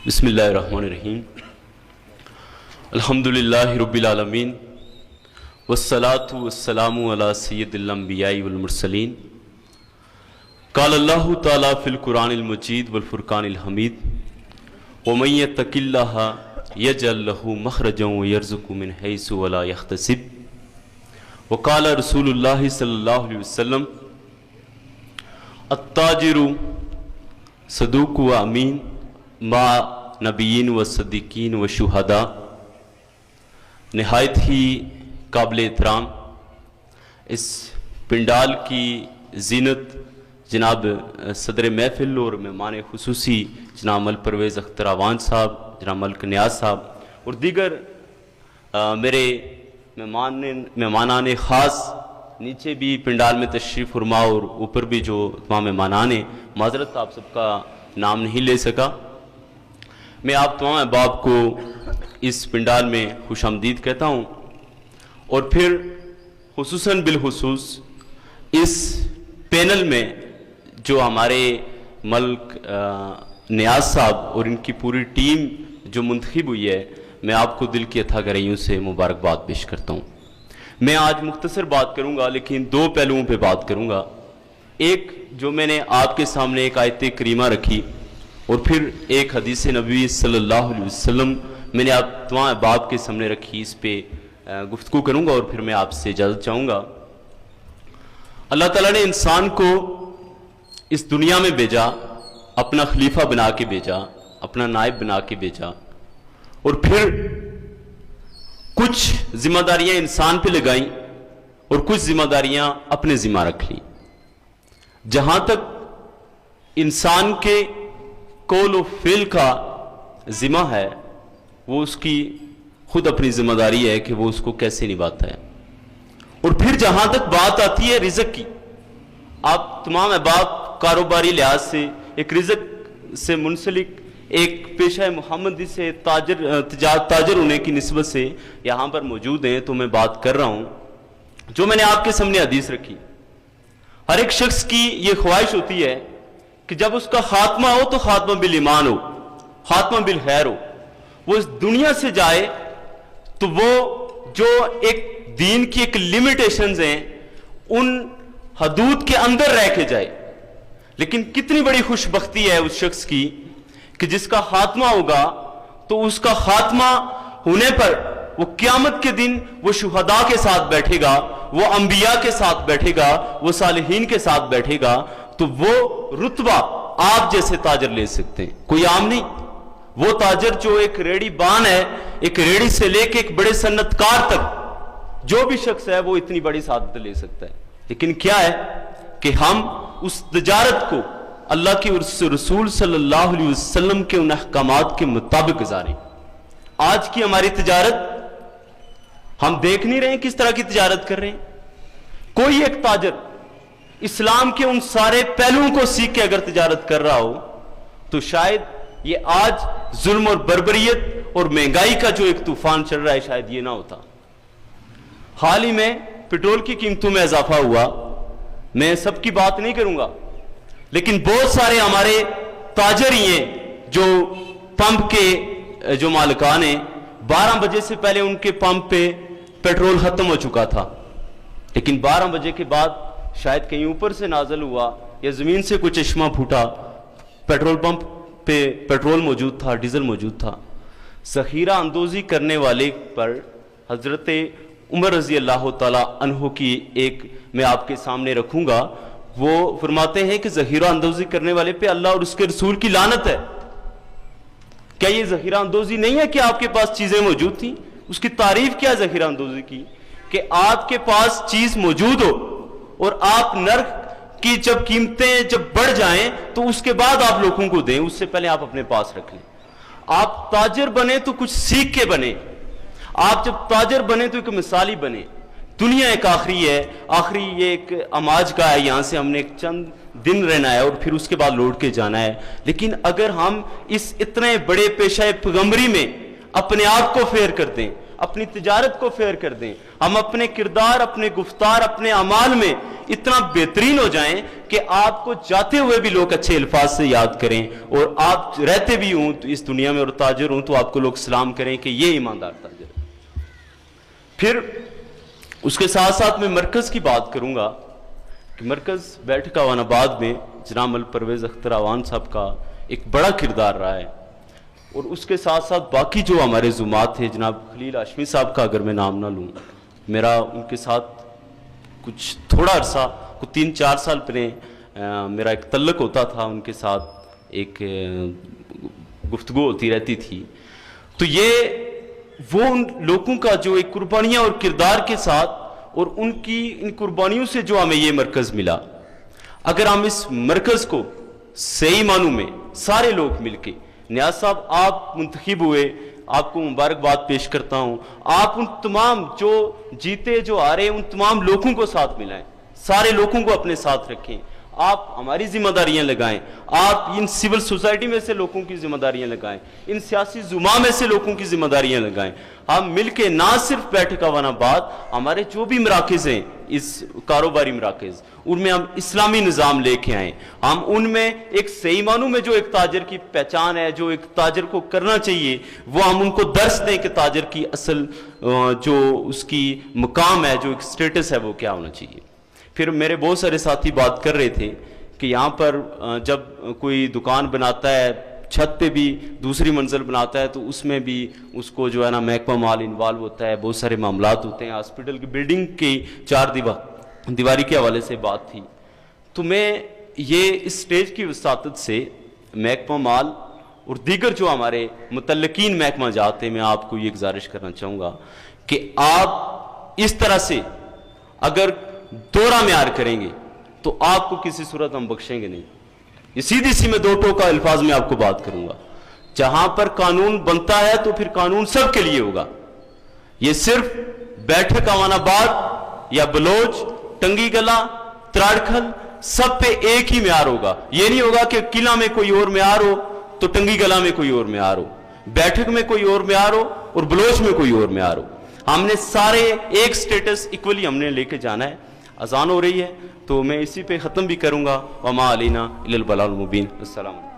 बिस्मिल्लाहिर्रहमानिर्रहीम। अल्हम्दुलिल्लाहि रब्बिल आलमीन वस्सलातु वस्सलामु अला सय्यिदिल अंबियाइ वल मुरसलीन। क़ाल अल्लाहु तआला फ़िल क़ुरानिल मजीद वल फ़ुरक़ानिल हमीद व मन यत्तक़िल्लाहा यजअल लहू मख़रजन व यरज़ुक़हु मिन हैसु व ला यहतसिब। व क़ाल रसूलुल्लाहि सल्लल्लाहु अलैहि वसल्लम अत्ताजिरु सदूक़ व अमीन मा नबीन व सद्दीकीन व शुहदा। नहायत ही काबिल एहतराम इस पिंडाल की जीनत जनाब सदर महफिल और मेहमान खुसूसी जनाब मल परवेज़ अख्तर आवान साहब, जनाब मलिक नियाज साहब और दीगर मेरे मेहमानान ख़ास नीचे भी पिंडाल में तशरीफ़ फरमा और ऊपर भी जो तमाम मेहमानान हैं, माज़रत आप सबका नाम नहीं ले सका। मैं आप तमाम अहबाब को इस पिंडाल में खुश आमदीद कहता हूँ और फिर खुसूसन बिलखुसूस इस पैनल में जो हमारे मलिक नियाज साहब और इनकी पूरी टीम जो मुंतखब हुई है, मैं आपको दिल की अथाह गहराइयों से मुबारकबाद पेश करता हूँ। मैं आज मुख्तसर बात करूँगा लेकिन दो पहलुओं पे बात करूँगा। एक जो मैंने आपके सामने एक आयत करीमा रखी और फिर एक हदीस नबी सल्लल्लाहु अलैहि वसल्लम मैंने आप तमाम बाप के सामने रखी, इस पे गुफ्तगू करूँगा और फिर मैं आपसे इजाज़त चाहूँगा। अल्लाह ताला ने इंसान को इस दुनिया में भेजा, अपना खलीफा बना के भेजा, अपना नायब बना के भेजा और फिर कुछ जिम्मेदारियां इंसान पे लगाई और कुछ जिम्मेदारियां अपने जिम्मा रख ली। जहां तक इंसान के कौल और फेल का जिम्मा है, वो उसकी खुद अपनी जिम्मेदारी है कि वो उसको कैसे निभाता है। और फिर जहां तक बात आती है रिज़्क़ की, आप तमाम अहबाब कारोबारी लिहाज से एक रिज़्क़ से मुंसलिक एक पेशा मुहम्मदी से ताजर होने की निस्बत से यहाँ पर मौजूद हैं, तो मैं बात कर रहा हूँ जो मैंने आपके सामने हदीस रखी। हर एक शख्स की ये ख्वाहिश होती है कि जब उसका खात्मा हो तो खात्मा बिल ईमान हो, खात्मा बिल खैर हो, वो इस दुनिया से जाए तो वो जो एक दीन की एक लिमिटेशंस हैं उन हदूद के अंदर रह के जाए। लेकिन कितनी बड़ी खुशबख्ती है उस शख्स की कि जिसका खात्मा होगा तो उसका खात्मा होने पर वो क़यामत के दिन वो शुहदा के साथ बैठेगा, वो अंबिया के साथ बैठेगा, वो सालिहीन के साथ बैठेगा, तो वो रुतबा आप जैसे ताजर ले सकते हैं, कोई आम नहीं। वो ताजर जो एक रेडी बान है, एक रेडी से लेके एक बड़े सन्नतकार तक जो भी शख्स है वो इतनी बड़ी सादत ले सकता है। लेकिन क्या है कि हम उस तजारत को अल्लाह के रसूल सल्लल्लाहु अलैहि वसल्लम के उन अहकामात के मुताबिक गुजारें। आज की हमारी तजारत हम देख नहीं रहे हैं किस तरह की तजारत कर रहे हैं। कोई एक ताजर इस्लाम के उन सारे पहलुओं को सीख के अगर तजारत कर रहा हो तो शायद ये आज जुल्म और बर्बरियत और महंगाई का जो एक तूफान चल रहा है शायद ये ना होता। हाल ही में पेट्रोल की कीमतों में इजाफा हुआ, मैं सबकी बात नहीं करूंगा, लेकिन बहुत सारे हमारे ताजर ही हैं जो पंप के जो मालिकान हैं, 12 बजे से पहले उनके पंप पे पेट्रोल खत्म हो चुका था, लेकिन 12 बजे के बाद शायद कहीं ऊपर से नाजल हुआ या जमीन से कोई चश्मा फूटा, पेट्रोल पंप पे पेट्रोल मौजूद था, डीजल मौजूद था। ज़ख़ीरा अंदोज़ी करने वाले पर हजरत उमर रज़ी अल्लाह ताला अन्हो की एक मैं आपके सामने रखूंगा। वो फरमाते हैं कि ज़ख़ीरा अंदोज़ी करने वाले पे अल्लाह और उसके रसूल की लानत है। क्या ये ज़ख़ीरा अंदोज़ी नहीं है कि आपके पास चीजें मौजूद थी? उसकी तारीफ क्या ज़ख़ीरा अंदोज़ी की कि आपके पास चीज मौजूद हो और आप नर्क की जब कीमतें जब बढ़ जाएं तो उसके बाद आप लोगों को दें, उससे पहले आप अपने पास रख लें। आप ताजर बने तो कुछ सीख के बने, आप जब ताजर बने तो एक मिसाली बने। दुनिया एक आखिरी है, आखिरी ये एक अमाज का है, यहां से हमने एक चंद दिन रहना है और फिर उसके बाद लौट के जाना है। लेकिन अगर हम इस इतने बड़े पेशा पैगंबरी में अपने आप को फेर कर दें, اپنی تجارت کو فیئر کر دیں, ہم اپنے کردار, اپنے گفتار, اپنے اعمال میں اتنا بہترین ہو جائیں کہ آپ کو جاتے ہوئے بھی لوگ اچھے الفاظ سے یاد کریں, اور آپ رہتے بھی ہوں تو اس دنیا میں اور تاجر ہوں تو آپ کو لوگ سلام کریں کہ یہ ایماندار تاجر ہے. پھر اس کے ساتھ ساتھ میں مرکز کی بات کروں گا کہ مرکز بیٹھک آوان آباد میں جناب ملک پرویز اختر آوان صاحب کا ایک بڑا کردار رہا ہے, اور اس کے ساتھ ساتھ باقی جو ہمارے زعمات تھے, جناب خلیل ہاشمی صاحب کا اگر میں نام نہ لوں, میرا ان کے ساتھ کچھ تھوڑا عرصہ, کچھ 3-4 سال پہلے میرا ایک تعلق ہوتا تھا, ان کے ساتھ ایک گفتگو ہوتی رہتی تھی. تو یہ وہ ان لوگوں کا جو ایک قربانیاں اور کردار کے ساتھ اور ان کی ان قربانیوں سے جو ہمیں یہ مرکز ملا, اگر ہم اس مرکز کو صحیح معنوں میں سارے لوگ مل کے, نیاز صاحب آپ منتخب ہوئے, آپ کو مبارکباد پیش کرتا ہوں, آپ ان تمام جو جیتے جو آ رہے ان تمام لوگوں کو ساتھ ملائیں, سارے لوگوں کو اپنے ساتھ رکھیں, آپ ہماری ذمہ داریاں لگائیں, آپ ان سول سوسائٹی میں سے لوگوں کی ذمہ داریاں لگائیں, ان سیاسی زماں میں سے لوگوں کی ذمہ داریاں لگائیں. ہم مل کے نہ صرف بیٹھک آوان آباد, ہمارے جو بھی مراکز ہیں اس کاروباری مراکز, ان میں ہم اسلامی نظام لے کے آئیں, ہم ان میں ایک صحیح معنوں میں جو ایک تاجر کی پہچان ہے, جو ایک تاجر کو کرنا چاہیے, وہ ہم ان کو درس دیں کہ تاجر کی اصل جو اس کی مقام ہے, جو ایک سٹیٹس ہے, وہ کیا ہونا چاہیے. پھر میرے بہت سارے ساتھی بات کر رہے تھے کہ یہاں پر جب کوئی دکان بناتا ہے, چھت پہ بھی دوسری منزل بناتا ہے, تو اس میں بھی اس کو جو ہے نا محکمہ مال انوالو ہوتا ہے, بہت سارے معاملات ہوتے ہیں. ہاسپٹل کی بلڈنگ کی 4 دیواری کے حوالے سے بات تھی. تو میں یہ اس سٹیج کی وساطت سے محکمہ مال اور دیگر جو ہمارے متعلقین محکمہ جات ہیں, میں آپ کو یہ گزارش کرنا چاہوں گا کہ آپ اس طرح سے اگر دورہ معیار کریں گے تو آپ کو کسی صورت ہم بخشیں گے نہیں. یہ سیدھی سی میں 2 ٹوکا الفاظ میں آپ کو بات کروں گا, جہاں پر قانون بنتا ہے تو پھر قانون سب کے لیے ہوگا. یہ صرف بیٹھک آوان آباد یا بلوچ, ٹنگی گلا, تراڑکھل, سب پہ ایک ہی معیار ہوگا. یہ نہیں ہوگا کہ قلعہ میں کوئی اور معیار ہو تو ٹنگی گلا میں کوئی اور معیار ہو, بیٹھک میں کوئی اور معیار ہو اور بلوچ میں کوئی اور معیار ہو. ہم نے سارے ایک سٹیٹس ایکولی ہم نے لے کے جانا ہے. اذان ہو رہی ہے تو میں اسی پہ ختم بھی کروں گا. وما علینا الا البلاغ المبین. السلام علیکم.